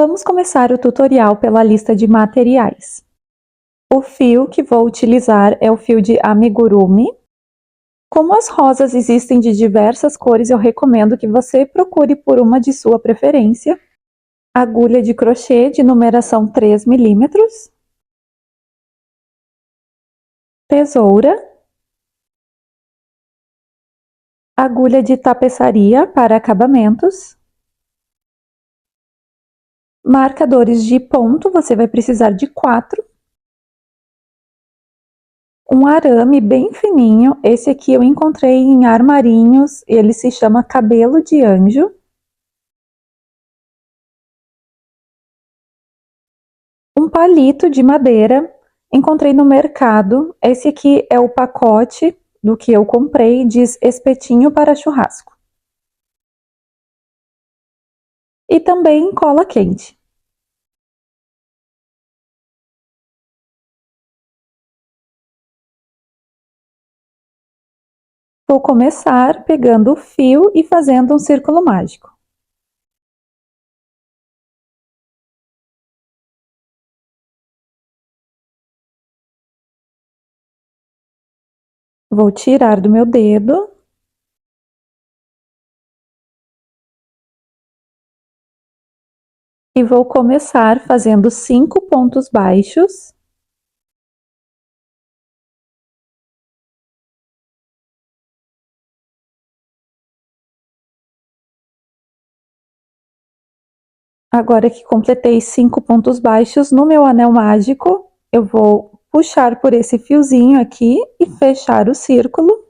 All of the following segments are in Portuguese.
Vamos começar o tutorial pela lista de materiais. O fio que vou utilizar é o fio de amigurumi. Como as rosas existem de diversas cores, eu recomendo que você procure por uma de sua preferência. Agulha de crochê de numeração 3 milímetros. Tesoura. Agulha de tapeçaria para acabamentos. Marcadores de ponto, você vai precisar de 4. Um arame bem fininho, esse aqui eu encontrei em armarinhos, ele se chama cabelo de anjo. Um palito de madeira, encontrei no mercado, esse aqui é o pacote do que eu comprei, diz espetinho para churrasco. E também cola quente. Vou começar pegando o fio e fazendo um círculo mágico. Vou tirar do meu dedo. E vou começar fazendo 5 pontos baixos. Agora que completei 5 pontos baixos, no meu anel mágico, eu vou puxar por esse fiozinho aqui e fechar o círculo.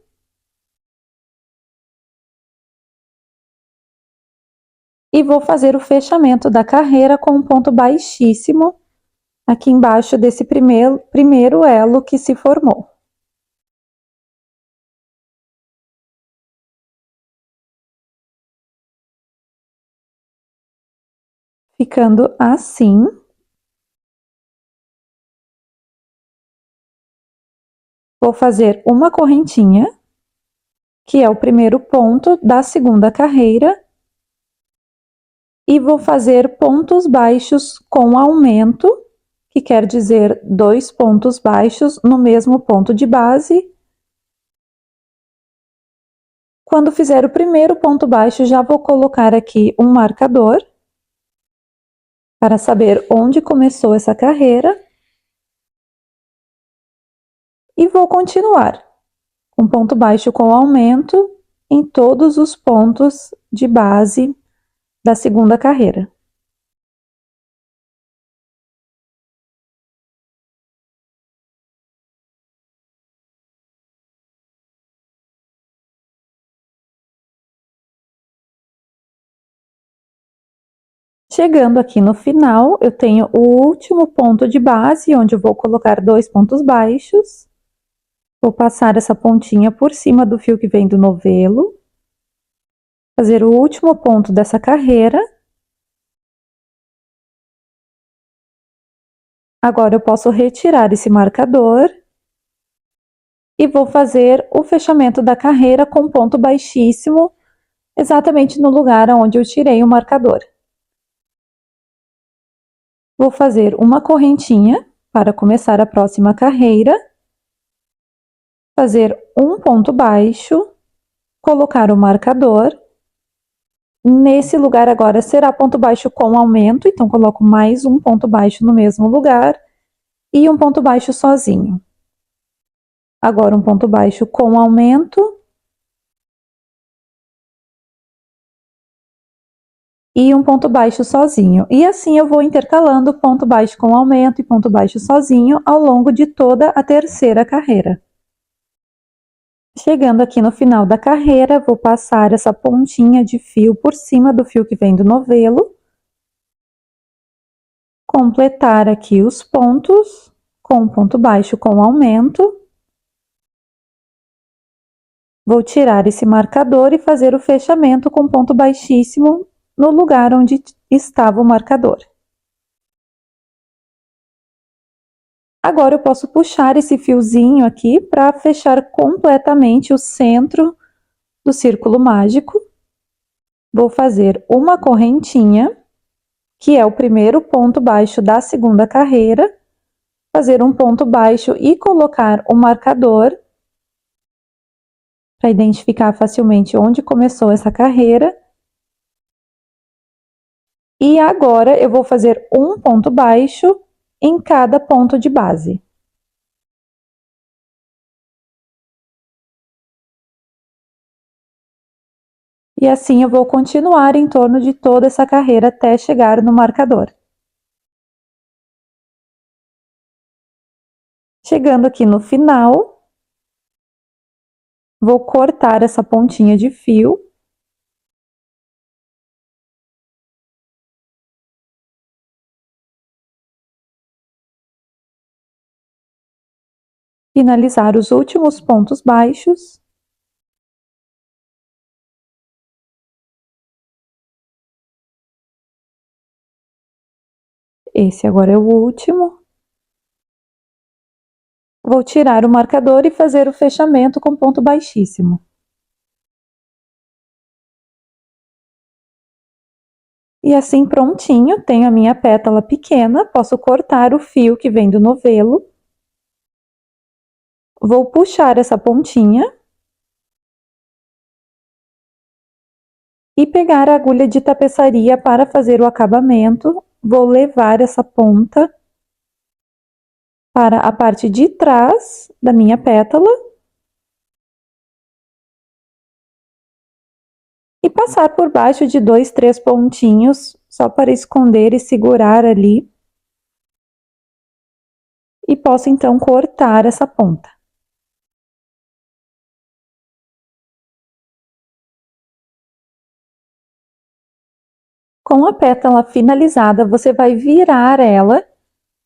E vou fazer o fechamento da carreira com um ponto baixíssimo aqui embaixo desse primeiro elo que se formou. Ficando assim. Vou fazer uma correntinha, que é o primeiro ponto da segunda carreira, e vou fazer pontos baixos com aumento, que quer dizer 2 pontos baixos no mesmo ponto de base. Quando fizer o primeiro ponto baixo, já vou colocar aqui um marcador, para saber onde começou essa carreira. E vou continuar com ponto baixo com aumento em todos os pontos de base da segunda carreira. Chegando aqui no final, eu tenho o último ponto de base, onde eu vou colocar 2 pontos baixos. Vou passar essa pontinha por cima do fio que vem do novelo. Fazer o último ponto dessa carreira. Agora eu posso retirar esse marcador. E vou fazer o fechamento da carreira com ponto baixíssimo, exatamente no lugar onde eu tirei o marcador. Vou fazer uma correntinha para começar a próxima carreira. Fazer um ponto baixo, colocar o marcador. Nesse lugar agora será ponto baixo com aumento, então coloco mais um ponto baixo no mesmo lugar e um ponto baixo sozinho. Agora um ponto baixo com aumento e um ponto baixo sozinho. E assim eu vou intercalando ponto baixo com aumento e ponto baixo sozinho ao longo de toda a terceira carreira. Chegando aqui no final da carreira, vou passar essa pontinha de fio por cima do fio que vem do novelo. Completar aqui os pontos com ponto baixo com aumento. Vou tirar esse marcador e fazer o fechamento com ponto baixíssimo no lugar onde estava o marcador. Agora eu posso puxar esse fiozinho aqui para fechar completamente o centro do círculo mágico. Vou fazer uma correntinha que é o primeiro ponto baixo da segunda carreira, fazer um ponto baixo e colocar o marcador para identificar facilmente onde começou essa carreira. E agora eu vou fazer um ponto baixo em cada ponto de base. E assim eu vou continuar em torno de toda essa carreira até chegar no marcador. Chegando aqui no final, vou cortar essa pontinha de fio. Finalizar os últimos pontos baixos. Esse agora é o último. Vou tirar o marcador e fazer o fechamento com ponto baixíssimo. E assim prontinho, tenho a minha pétala pequena, posso cortar o fio que vem do novelo. Vou puxar essa pontinha e pegar a agulha de tapeçaria para fazer o acabamento. Vou levar essa ponta para a parte de trás da minha pétala e passar por baixo de 2, 3 pontinhos, só para esconder e segurar ali. E posso então cortar essa ponta. Com a pétala finalizada, você vai virar ela,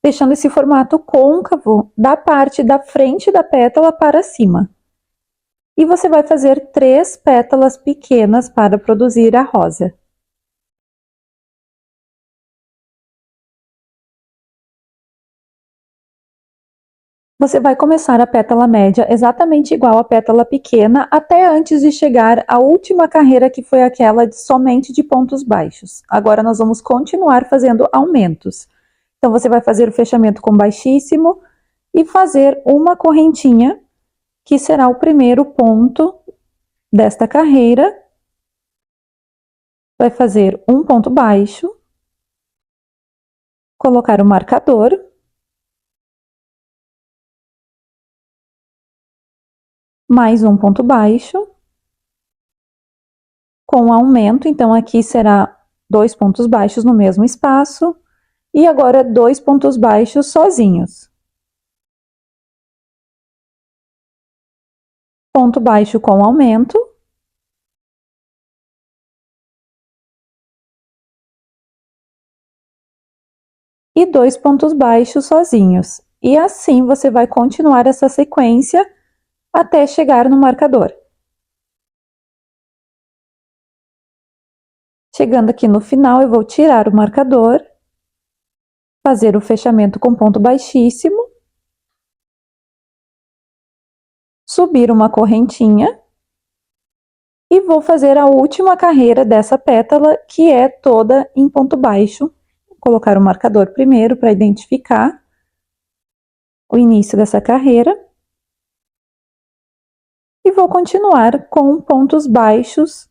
deixando esse formato côncavo da parte da frente da pétala para cima. E você vai fazer 3 pétalas pequenas para produzir a rosa. Você vai começar a pétala média exatamente igual à pétala pequena, até antes de chegar à última carreira, que foi aquela somente de pontos baixos. Agora nós vamos continuar fazendo aumentos. Então você vai fazer o fechamento com baixíssimo e fazer uma correntinha, que será o primeiro ponto desta carreira. Vai fazer um ponto baixo, colocar o marcador, mais um ponto baixo, com aumento, então aqui será 2 pontos baixos no mesmo espaço, e agora 2 pontos baixos sozinhos. Ponto baixo com aumento. E 2 pontos baixos sozinhos. E assim você vai continuar essa sequência até chegar no marcador. Chegando aqui no final, eu vou tirar o marcador, fazer o fechamento com ponto baixíssimo, subir uma correntinha e vou fazer a última carreira dessa pétala, que é toda em ponto baixo. Vou colocar o marcador primeiro para identificar o início dessa carreira. E vou continuar com pontos baixos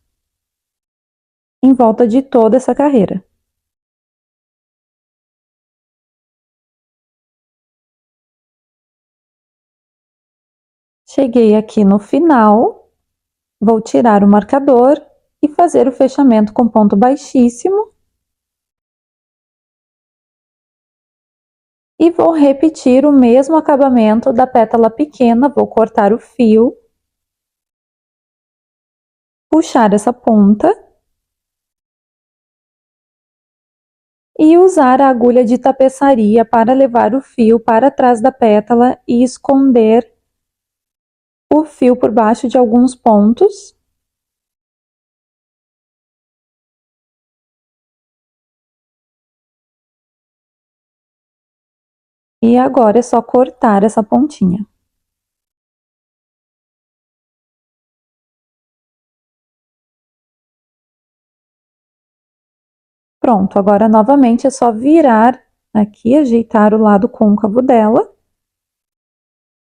em volta de toda essa carreira. Cheguei aqui no final, vou tirar o marcador e fazer o fechamento com ponto baixíssimo. E vou repetir o mesmo acabamento da pétala pequena, vou cortar o fio, puxar essa ponta e usar a agulha de tapeçaria para levar o fio para trás da pétala e esconder o fio por baixo de alguns pontos. E agora é só cortar essa pontinha. Pronto, agora novamente é só virar aqui, ajeitar o lado côncavo dela.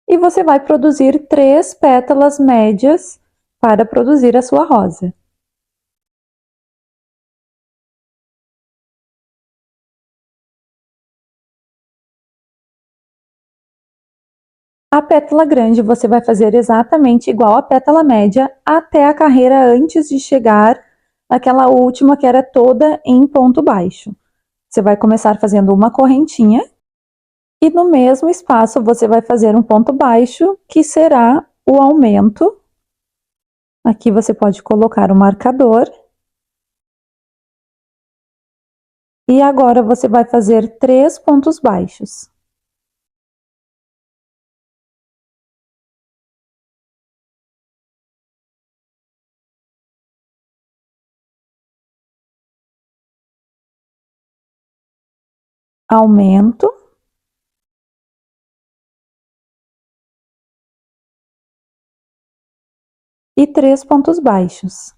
E você vai produzir 3 pétalas médias para produzir a sua rosa. A pétala grande você vai fazer exatamente igual à pétala média até a carreira antes de chegar àquela última que era toda em ponto baixo. Você vai começar fazendo uma correntinha e no mesmo espaço você vai fazer um ponto baixo, que será o aumento. Aqui você pode colocar o marcador. E agora você vai fazer 3 pontos baixos. Aumento. E 3 pontos baixos.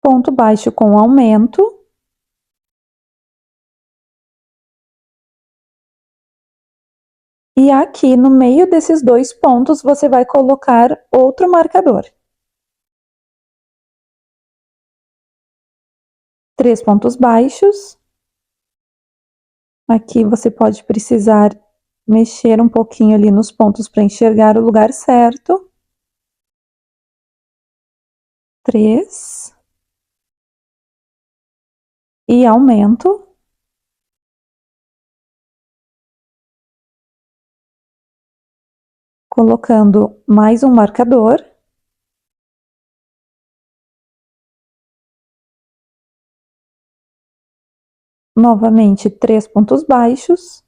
Ponto baixo com aumento. E aqui no meio desses 2 pontos você vai colocar outro marcador. 3 pontos baixos. Aqui você pode precisar mexer um pouquinho ali nos pontos para enxergar o lugar certo. 3. E aumento. Colocando mais um marcador. Novamente 3 pontos baixos.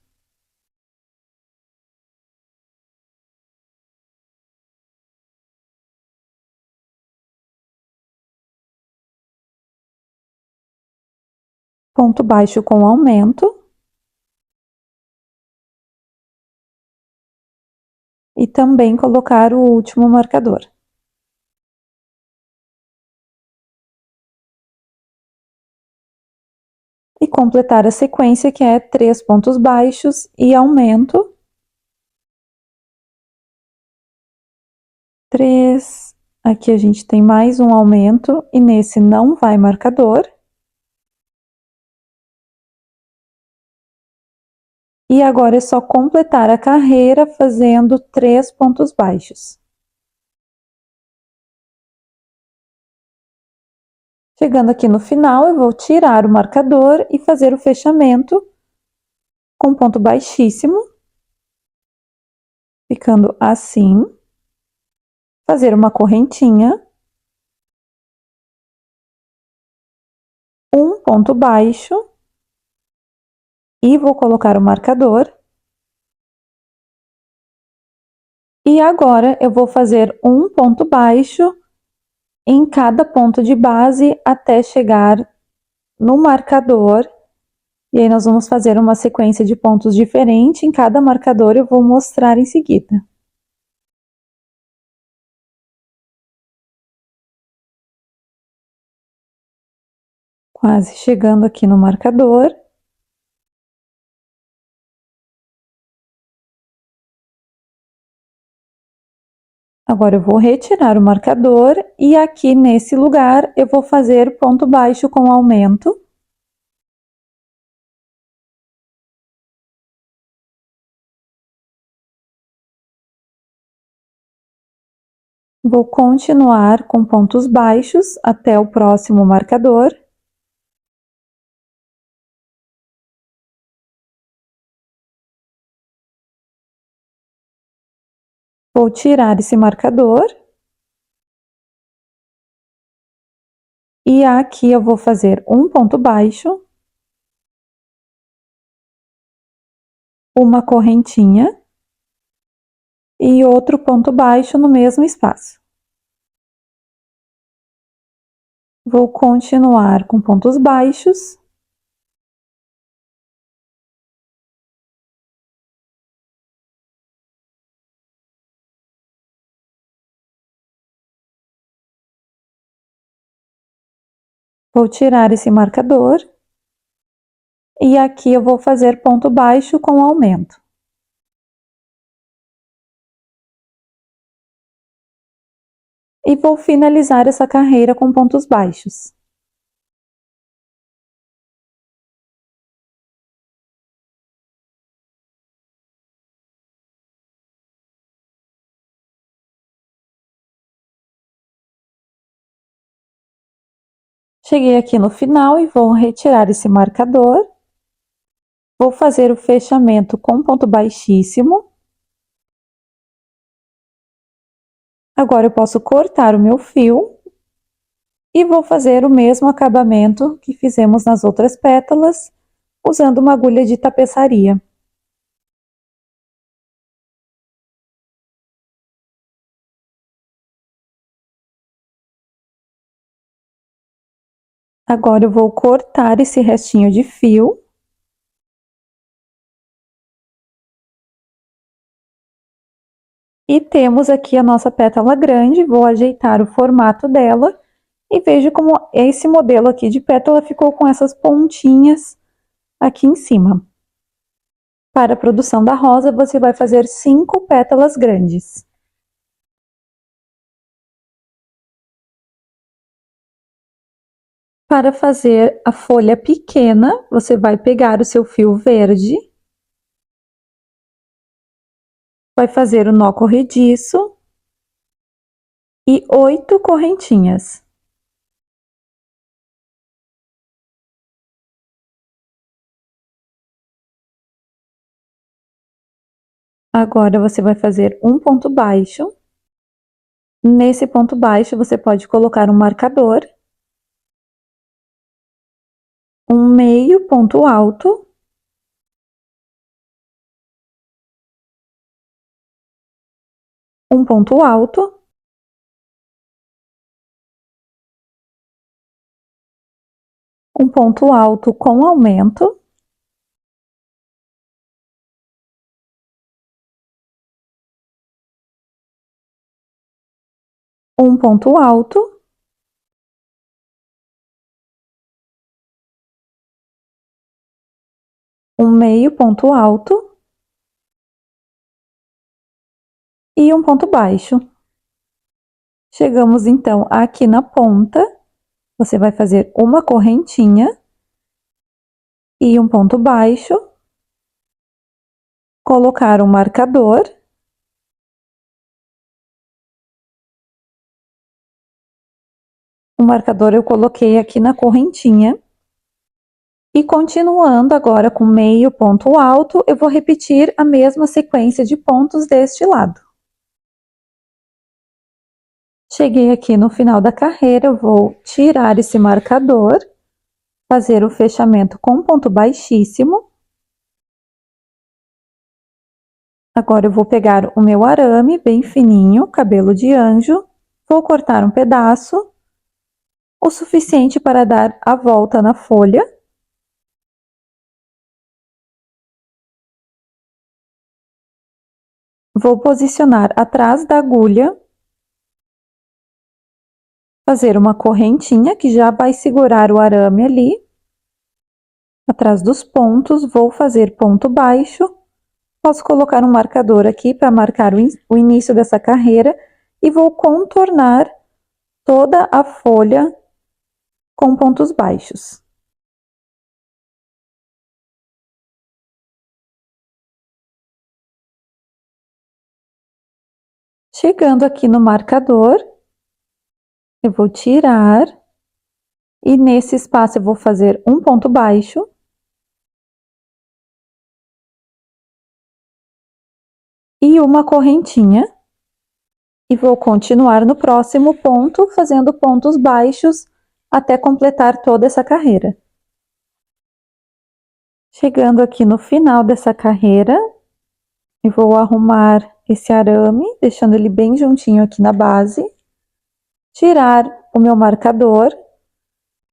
Ponto baixo com aumento. E também colocar o último marcador. E completar a sequência, que é 3 pontos baixos e aumento. 3. Aqui a gente tem mais um aumento e nesse não vai marcador. E agora é só completar a carreira fazendo 3 pontos baixos. Chegando aqui no final, eu vou tirar o marcador e fazer o fechamento com ponto baixíssimo, ficando assim. Fazer uma correntinha. Um ponto baixo. E vou colocar o marcador. E agora eu vou fazer um ponto baixo em cada ponto de base até chegar no marcador. E aí nós vamos fazer uma sequência de pontos diferente em cada marcador, eu vou mostrar em seguida. Quase chegando aqui no marcador. Agora eu vou retirar o marcador e aqui nesse lugar eu vou fazer ponto baixo com aumento. Vou continuar com pontos baixos até o próximo marcador. Vou tirar esse marcador. E aqui eu vou fazer um ponto baixo. Uma correntinha. E outro ponto baixo no mesmo espaço. Vou continuar com pontos baixos. Vou tirar esse marcador. E aqui eu vou fazer ponto baixo com aumento. E vou finalizar essa carreira com pontos baixos. Cheguei aqui no final e vou retirar esse marcador. Vou fazer o fechamento com ponto baixíssimo. Agora eu posso cortar o meu fio e vou fazer o mesmo acabamento que fizemos nas outras pétalas, usando uma agulha de tapeçaria. Agora eu vou cortar esse restinho de fio. E temos aqui a nossa pétala grande, vou ajeitar o formato dela e veja como esse modelo aqui de pétala ficou com essas pontinhas aqui em cima. Para a produção da rosa, você vai fazer 5 pétalas grandes. Para fazer a folha pequena, você vai pegar o seu fio verde, vai fazer o nó corrediço e 8 correntinhas. Agora você vai fazer um ponto baixo. Nesse ponto baixo, você pode colocar um marcador, um meio ponto alto, um ponto alto, um ponto alto com aumento, um ponto alto, um meio ponto alto e um ponto baixo. Chegamos então aqui na ponta, você vai fazer uma correntinha e um ponto baixo, colocar um marcador, o marcador eu coloquei aqui na correntinha, e continuando agora com meio ponto alto, eu vou repetir a mesma sequência de pontos deste lado. Cheguei aqui no final da carreira, eu vou tirar esse marcador, fazer o fechamento com ponto baixíssimo. Agora eu vou pegar o meu arame bem fininho, cabelo de anjo, vou cortar um pedaço, o suficiente para dar a volta na folha. Vou posicionar atrás da agulha, fazer uma correntinha que já vai segurar o arame ali. Atrás dos pontos, vou fazer ponto baixo. Posso colocar um marcador aqui para marcar o início dessa carreira e vou contornar toda a folha com pontos baixos. Chegando aqui no marcador, eu vou tirar e nesse espaço eu vou fazer um ponto baixo. E uma correntinha. E vou continuar no próximo ponto, fazendo pontos baixos até completar toda essa carreira. Chegando aqui no final dessa carreira, eu vou arrumar esse arame, deixando ele bem juntinho aqui na base. Tirar o meu marcador,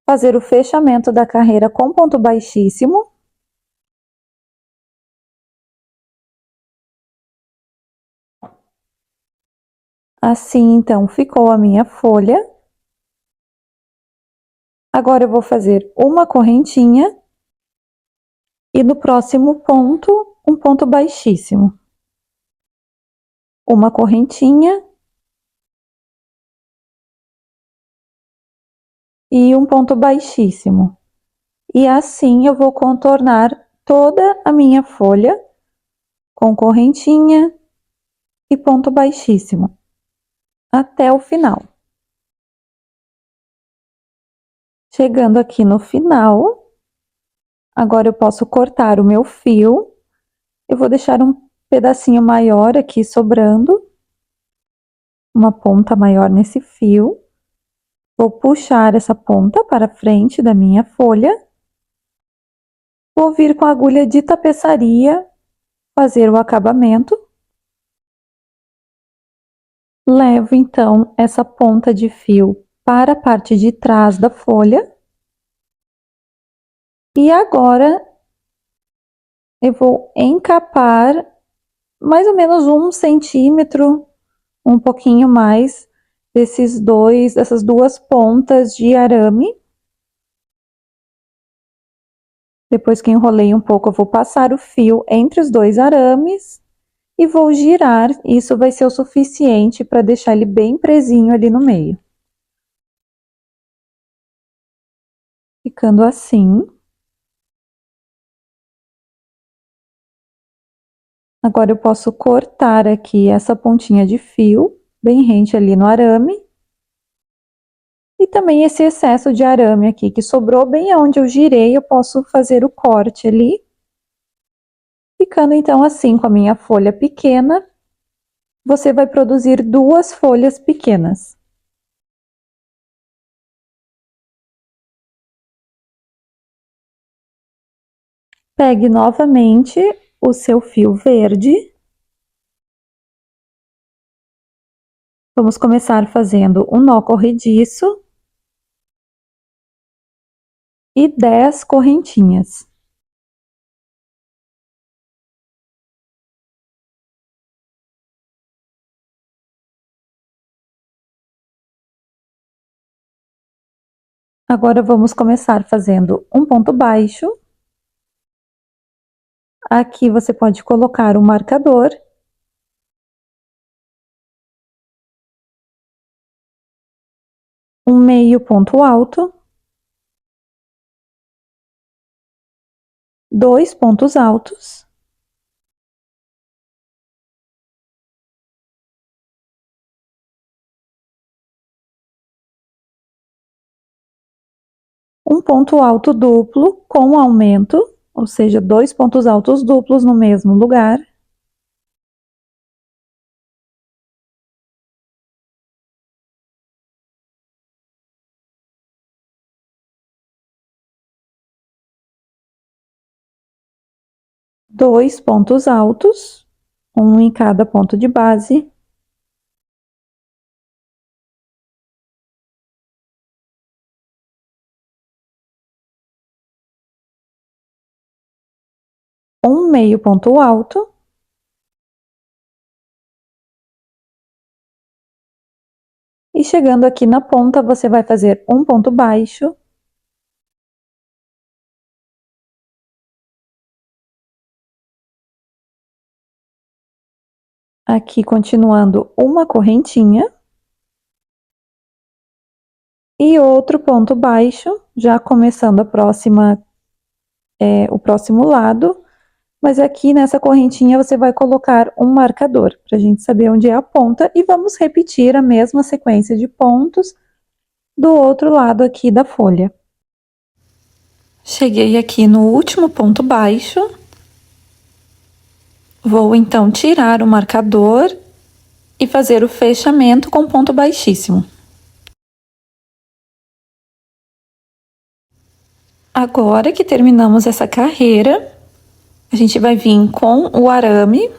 fazer o fechamento da carreira com ponto baixíssimo. Assim, então, ficou a minha folha. Agora eu vou fazer uma correntinha e no próximo ponto, um ponto baixíssimo. Uma correntinha e um ponto baixíssimo. E assim eu vou contornar toda a minha folha com correntinha e ponto baixíssimo até o final. Chegando aqui no final, agora eu posso cortar o meu fio. Eu vou deixar um pedacinho maior aqui sobrando, uma ponta maior nesse fio. Vou puxar essa ponta para frente da minha folha. Vou vir com a agulha de tapeçaria fazer o acabamento. Levo então essa ponta de fio para a parte de trás da folha. E agora eu vou encapar mais ou menos 1 centímetro, um pouquinho mais, dessas duas pontas de arame. Depois que enrolei um pouco, eu vou passar o fio entre os dois arames e vou girar. Isso vai ser o suficiente para deixar ele bem presinho ali no meio. Ficando assim. Agora eu posso cortar aqui essa pontinha de fio, bem rente ali no arame. E também esse excesso de arame aqui que sobrou bem onde eu girei, eu posso fazer o corte ali. Ficando então assim com a minha folha pequena, você vai produzir 2 folhas pequenas. Pegue novamente o seu fio verde. Vamos começar fazendo um nó corrediço e 10 correntinhas. Agora vamos começar fazendo um ponto baixo. Aqui você pode colocar um marcador. Um meio ponto alto. 2 pontos altos. Um ponto alto duplo com aumento, ou seja, 2 pontos altos duplos no mesmo lugar. Dois pontos altos, um em cada ponto de base. Um meio ponto alto. E chegando aqui na ponta, você vai fazer um ponto baixo. Aqui continuando uma correntinha. E outro ponto baixo, já começando o próximo lado. Mas aqui nessa correntinha você vai colocar um marcador, para a gente saber onde é a ponta. E vamos repetir a mesma sequência de pontos do outro lado aqui da folha. Cheguei aqui no último ponto baixo. Vou então tirar o marcador e fazer o fechamento com ponto baixíssimo. Agora que terminamos essa carreira, a gente vai vir com o arame,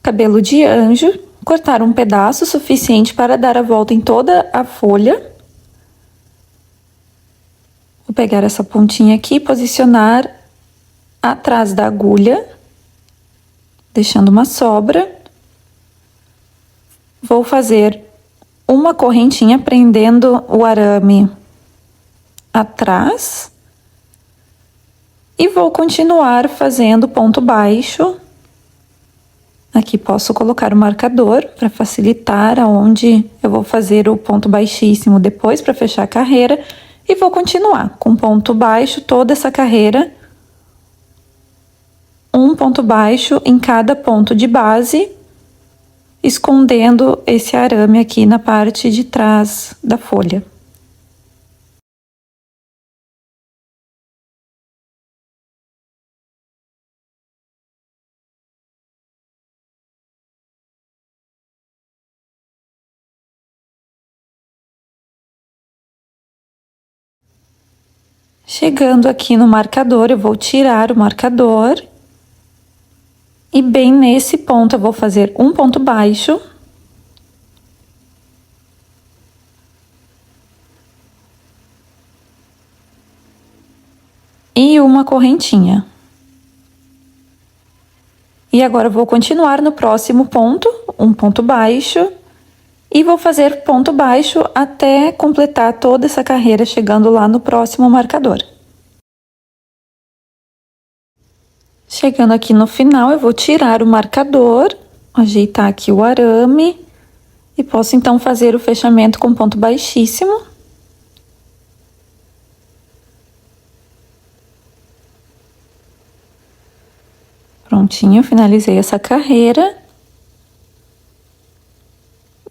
cabelo de anjo, cortar um pedaço suficiente para dar a volta em toda a folha. Vou pegar essa pontinha aqui e posicionar atrás da agulha, deixando uma sobra. Vou fazer uma correntinha prendendo o arame atrás. E vou continuar fazendo ponto baixo. Aqui posso colocar o marcador para facilitar aonde eu vou fazer o ponto baixíssimo depois para fechar a carreira. E vou continuar com ponto baixo toda essa carreira. Um ponto baixo em cada ponto de base, escondendo esse arame aqui na parte de trás da folha. Chegando aqui no marcador, eu vou tirar o marcador. E bem nesse ponto eu vou fazer um ponto baixo. E uma correntinha. E agora eu vou continuar no próximo ponto, um ponto baixo. E vou fazer ponto baixo até completar toda essa carreira, chegando lá no próximo marcador. Chegando aqui no final, eu vou tirar o marcador, ajeitar aqui o arame. E posso então fazer o fechamento com ponto baixíssimo. Prontinho, finalizei essa carreira.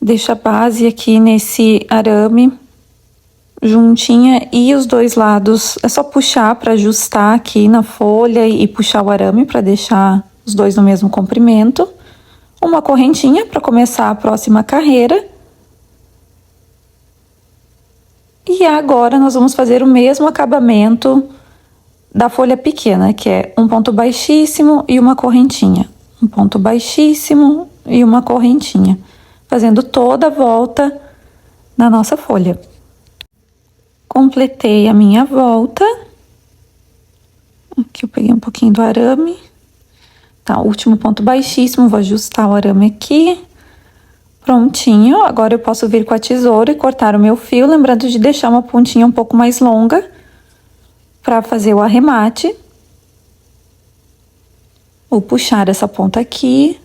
Deixo a base aqui nesse arame juntinha e os dois lados é só puxar para ajustar aqui na folha e puxar o arame para deixar os dois no mesmo comprimento. Uma correntinha para começar a próxima carreira. E agora nós vamos fazer o mesmo acabamento da folha pequena, que é um ponto baixíssimo e uma correntinha. Um ponto baixíssimo e uma correntinha. Fazendo toda a volta na nossa folha. Completei a minha volta. Aqui eu peguei um pouquinho do arame. Tá, último ponto baixíssimo, vou ajustar o arame aqui. Prontinho, agora eu posso vir com a tesoura e cortar o meu fio, lembrando de deixar uma pontinha um pouco mais longa para fazer o arremate. Vou puxar essa ponta aqui.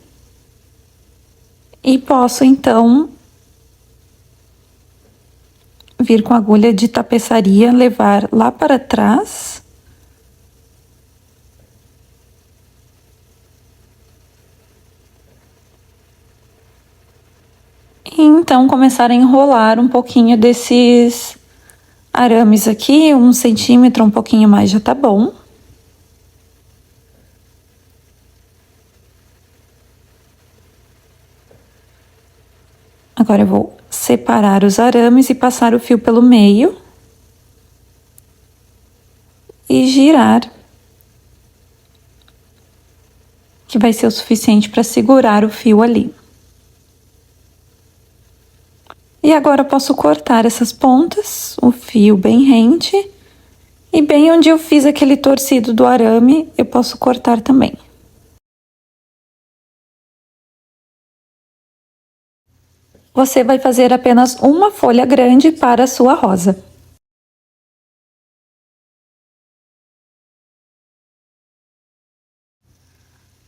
E posso, então, vir com a agulha de tapeçaria, levar lá para trás. E então, começar a enrolar um pouquinho desses arames aqui, 1 centímetro, um pouquinho mais já tá bom. Agora eu vou separar os arames e passar o fio pelo meio. E girar. Que vai ser o suficiente para segurar o fio ali. E agora eu posso cortar essas pontas, o fio bem rente. E bem onde eu fiz aquele torcido do arame, eu posso cortar também. Você vai fazer apenas uma folha grande para a sua rosa.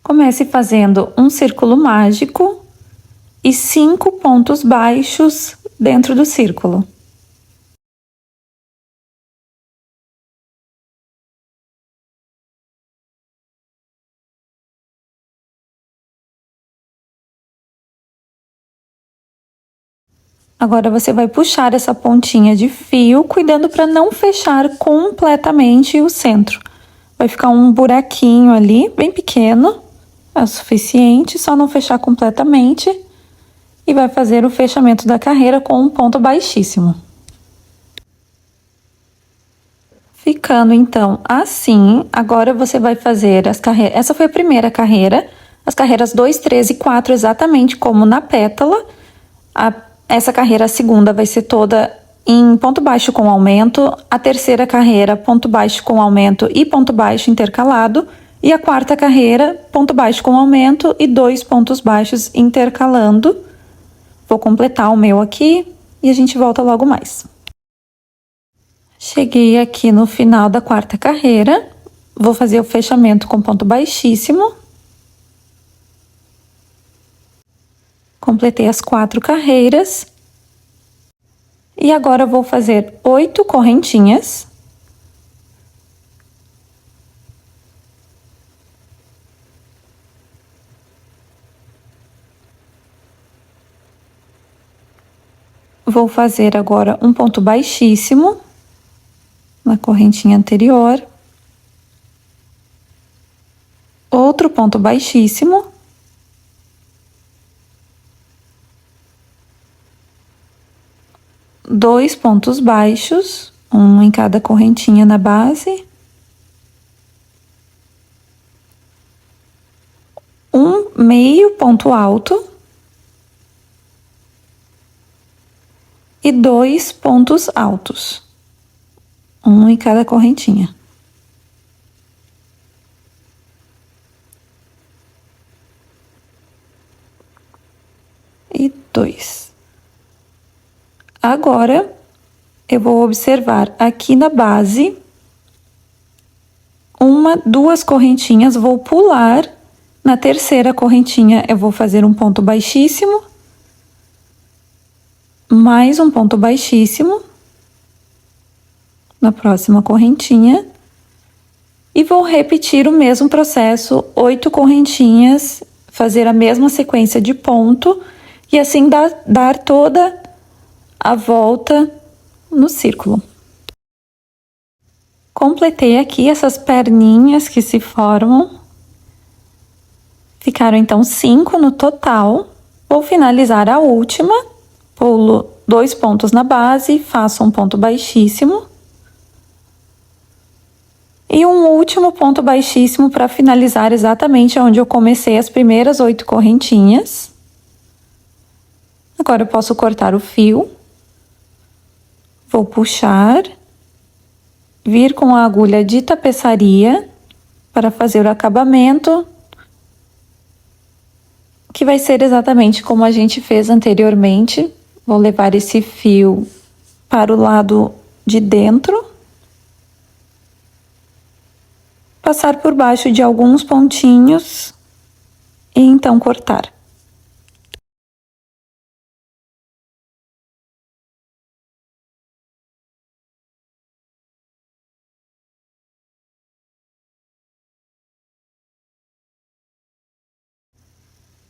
Comece fazendo um círculo mágico e 5 pontos baixos dentro do círculo. Agora você vai puxar essa pontinha de fio, cuidando para não fechar completamente o centro. Vai ficar um buraquinho ali, bem pequeno, é o suficiente, só não fechar completamente. E vai fazer o fechamento da carreira com um ponto baixíssimo. Ficando então assim, agora você vai fazer as carreiras. Essa foi a primeira carreira, as carreiras 2, 3 e 4 exatamente como na pétala. Essa carreira, a segunda, vai ser toda em ponto baixo com aumento, a terceira carreira, ponto baixo com aumento e ponto baixo intercalado, e a quarta carreira, ponto baixo com aumento e 2 pontos baixos intercalando. Vou completar o meu aqui e a gente volta logo mais. Cheguei aqui no final da quarta carreira, vou fazer o fechamento com ponto baixíssimo. Completei as 4 carreiras. E agora vou fazer 8 correntinhas. Vou fazer agora um ponto baixíssimo na correntinha anterior. Outro ponto baixíssimo. Dois pontos baixos, um em cada correntinha na base. Um meio ponto alto. E 2 pontos altos, um em cada correntinha. E 2. Agora, eu vou observar aqui na base, 1, 2 correntinhas, vou pular, na terceira correntinha eu vou fazer um ponto baixíssimo, mais um ponto baixíssimo, na próxima correntinha, e vou repetir o mesmo processo, 8 correntinhas, fazer a mesma sequência de ponto, e assim dar toda a volta no círculo. Completei aqui essas perninhas que se formam. Ficaram então 5 no total. Vou finalizar a última, pulo 2 pontos na base, faço um ponto baixíssimo. E um último ponto baixíssimo para finalizar exatamente onde eu comecei as primeiras 8 correntinhas. Agora eu posso cortar o fio. Vou puxar, vir com a agulha de tapeçaria para fazer o acabamento, que vai ser exatamente como a gente fez anteriormente. Vou levar esse fio para o lado de dentro, passar por baixo de alguns pontinhos e então cortar.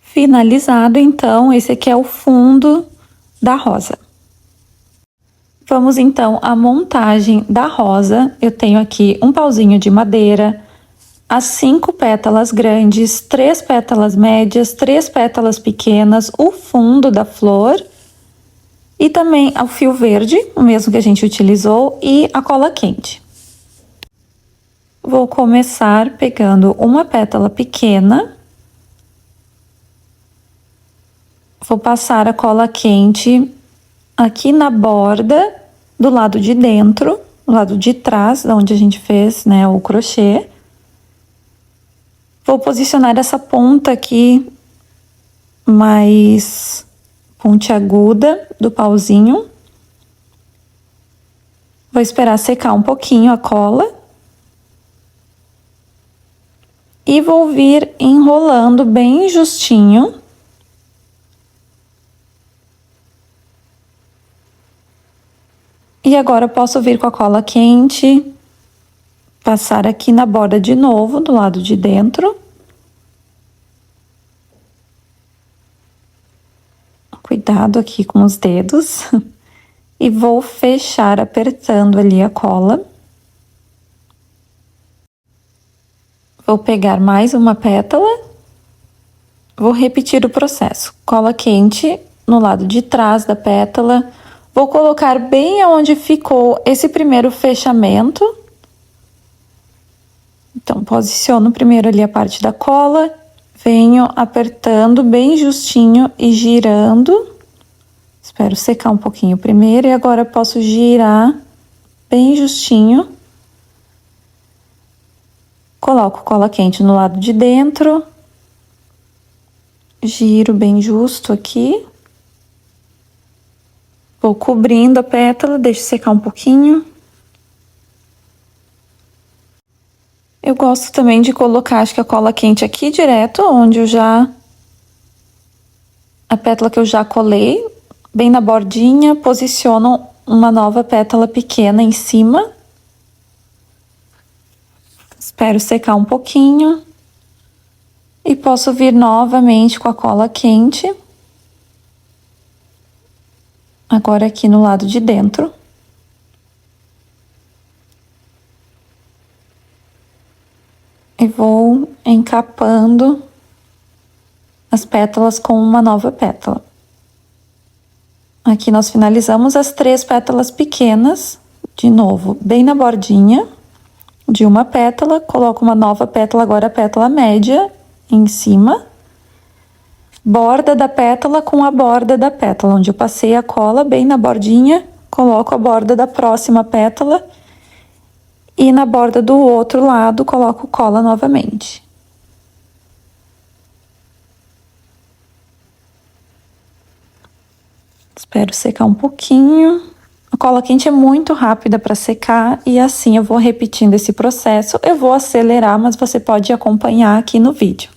Finalizado, então, esse aqui é o fundo da rosa. Vamos, então, à montagem da rosa. Eu tenho aqui um pauzinho de madeira, as 5 pétalas grandes, 3 pétalas médias, 3 pétalas pequenas, o fundo da flor e também o fio verde, o mesmo que a gente utilizou, e a cola quente. Vou começar pegando uma pétala pequena. Vou passar a cola quente aqui na borda do lado de dentro, do lado de trás, da onde a gente fez, né, o crochê. Vou posicionar essa ponta aqui mais pontiaguda do pauzinho. Vou esperar secar um pouquinho a cola. E vou vir enrolando bem justinho. E agora eu posso vir com a cola quente, passar aqui na borda de novo, do lado de dentro. Cuidado aqui com os dedos. E vou fechar apertando ali a cola. Vou pegar mais uma pétala. Vou repetir o processo. Cola quente no lado de trás da pétala. Vou colocar bem aonde ficou esse primeiro fechamento. Então, posiciono primeiro ali a parte da cola, venho apertando bem justinho e girando. Espero secar um pouquinho primeiro e agora posso girar bem justinho. Coloco cola quente no lado de dentro. Giro bem justo aqui. Vou cobrindo a pétala, deixo secar um pouquinho. Eu gosto também de colocar, acho que a cola quente aqui direto, onde eu já... A pétala que eu já colei, bem na bordinha, posiciono uma nova pétala pequena em cima. Espero secar um pouquinho. E posso vir novamente com a cola quente. Agora aqui no lado de dentro. E vou encapando as pétalas com uma nova pétala. Aqui nós finalizamos as 3 pétalas pequenas, de novo, bem na bordinha de uma pétala, coloco uma nova pétala, agora a pétala média, em cima. Borda da pétala com a borda da pétala, onde eu passei a cola, bem na bordinha, coloco a borda da próxima pétala e na borda do outro lado coloco cola novamente. Espero secar um pouquinho. A cola quente é muito rápida para secar e assim eu vou repetindo esse processo. Eu vou acelerar, mas você pode acompanhar aqui no vídeo.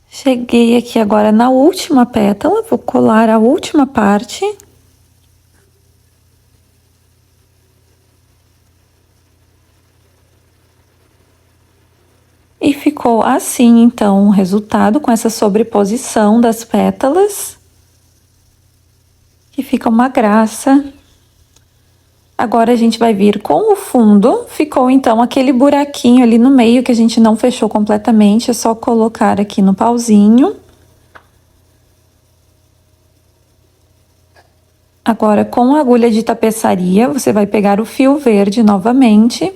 Cheguei aqui agora na última pétala, vou colar a última parte. E ficou assim, então, o resultado com essa sobreposição das pétalas. Que fica uma graça. Agora a gente vai vir com o fundo. Ficou, então, aquele buraquinho ali no meio que a gente não fechou completamente. É só colocar aqui no pauzinho. Agora, com a agulha de tapeçaria, você vai pegar o fio verde novamente.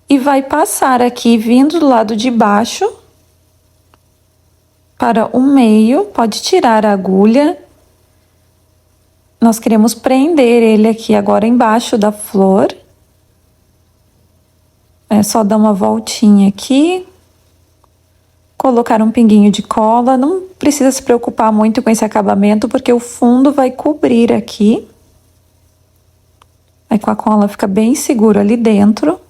E vai passar aqui, vindo do lado de baixo, para o meio. Pode tirar a agulha. Nós queremos prender ele aqui agora embaixo da flor. É só dar uma voltinha aqui. Colocar um pinguinho de cola. Não precisa se preocupar muito com esse acabamento, porque o fundo vai cobrir aqui. Aí com a cola fica bem seguro ali dentro.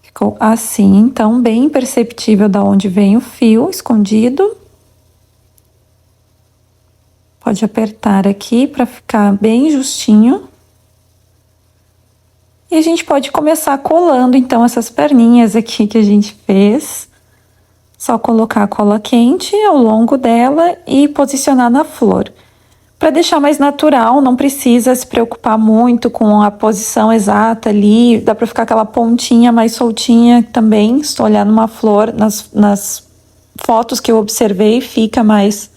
Ficou assim, então, bem perceptível da onde vem o fio escondido. Pode apertar aqui para ficar bem justinho. E a gente pode começar colando então essas perninhas aqui que a gente fez. Só colocar a cola quente ao longo dela e posicionar na flor. Para deixar mais natural, não precisa se preocupar muito com a posição exata ali, dá para ficar aquela pontinha mais soltinha também. Estou olhando uma flor, nas fotos que eu observei, fica mais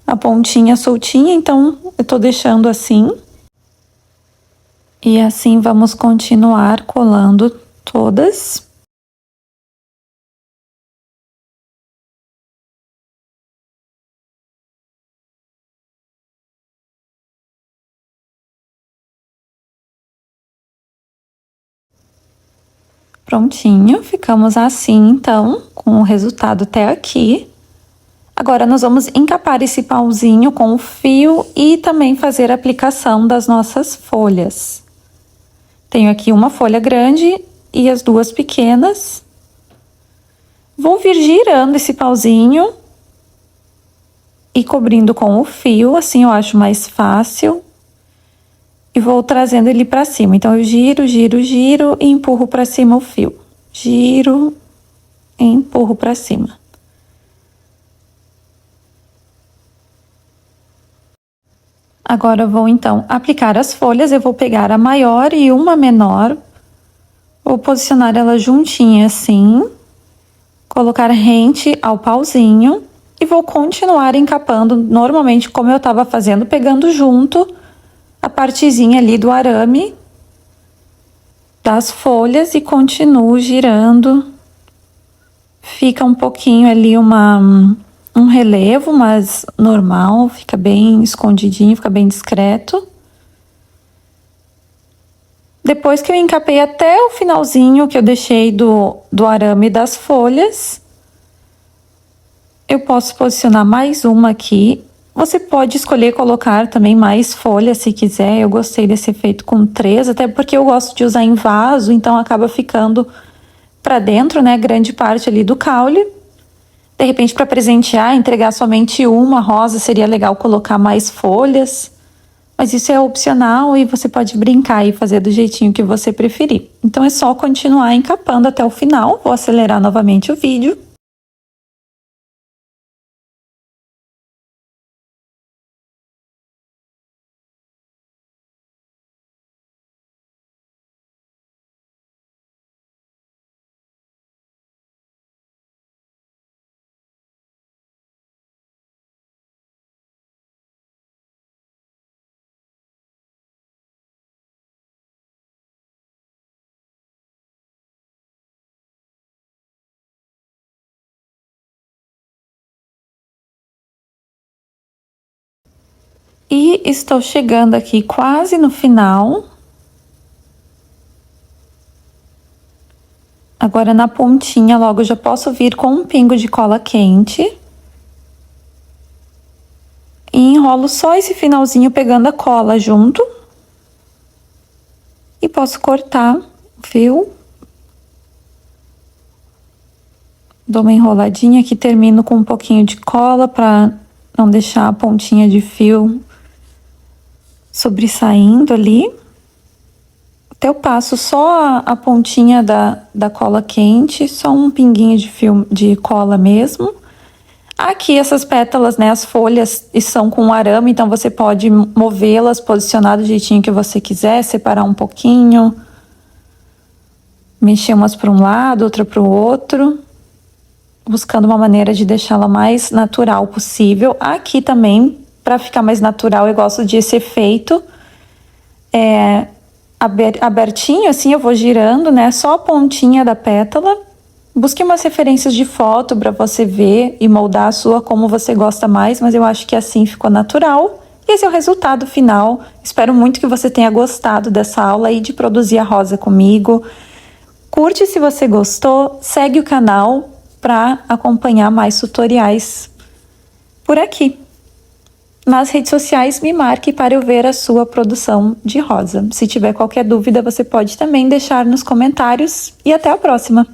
a pontinha soltinha, então eu tô deixando assim. E assim vamos continuar colando todas. Prontinho, ficamos assim então, com o resultado até aqui. Agora nós vamos encapar esse pauzinho com o fio e também fazer a aplicação das nossas folhas. Tenho aqui uma folha grande e as duas pequenas. Vou vir girando esse pauzinho e cobrindo com o fio, assim eu acho mais fácil. E vou trazendo ele para cima. Então eu giro, giro, giro e empurro para cima o fio. Giro e empurro para cima. Agora eu vou então aplicar as folhas, eu vou pegar a maior e uma menor, vou posicionar ela juntinha assim, colocar rente ao pauzinho e vou continuar encapando normalmente como eu estava fazendo, pegando junto a partezinha ali do arame das folhas e continuo girando. Fica um pouquinho ali um relevo, mas normal, fica bem escondidinho, fica bem discreto. Depois que eu encapei até o finalzinho que eu deixei do arame das folhas, eu posso posicionar mais uma aqui. Você pode escolher colocar também mais folhas se quiser. Eu gostei desse efeito com 3, até porque eu gosto de usar em vaso, então acaba ficando para dentro, né, grande parte ali do caule. De repente, para presentear, entregar somente uma rosa, seria legal colocar mais folhas. Mas isso é opcional e você pode brincar e fazer do jeitinho que você preferir. Então é só continuar encapando até o final. Vou acelerar novamente o vídeo. E estou chegando aqui quase no final. Agora na pontinha logo já posso vir com um pingo de cola quente. E enrolo só esse finalzinho pegando a cola junto. E posso cortar o fio. Dou uma enroladinha aqui, termino com um pouquinho de cola para não deixar a pontinha de fio sobressaindo ali. Até eu passo só a pontinha da cola quente, só um pinguinho de fio de cola mesmo. Aqui essas pétalas, né, as folhas são com arame, então você pode movê-las, posicionar do jeitinho que você quiser, separar um pouquinho, mexer umas para um lado, outra para o outro, buscando uma maneira de deixá-la mais natural possível. Aqui também, para ficar mais natural, eu gosto desse efeito abertinho, assim, eu vou girando, né, só a pontinha da pétala. Busque umas referências de foto para você ver e moldar a sua como você gosta mais, mas eu acho que assim ficou natural. E esse é o resultado final. Espero muito que você tenha gostado dessa aula aí de produzir a rosa comigo. Curte se você gostou, segue o canal para acompanhar mais tutoriais por aqui. Nas redes sociais, me marque para eu ver a sua produção de rosa. Se tiver qualquer dúvida, você pode também deixar nos comentários. E até a próxima!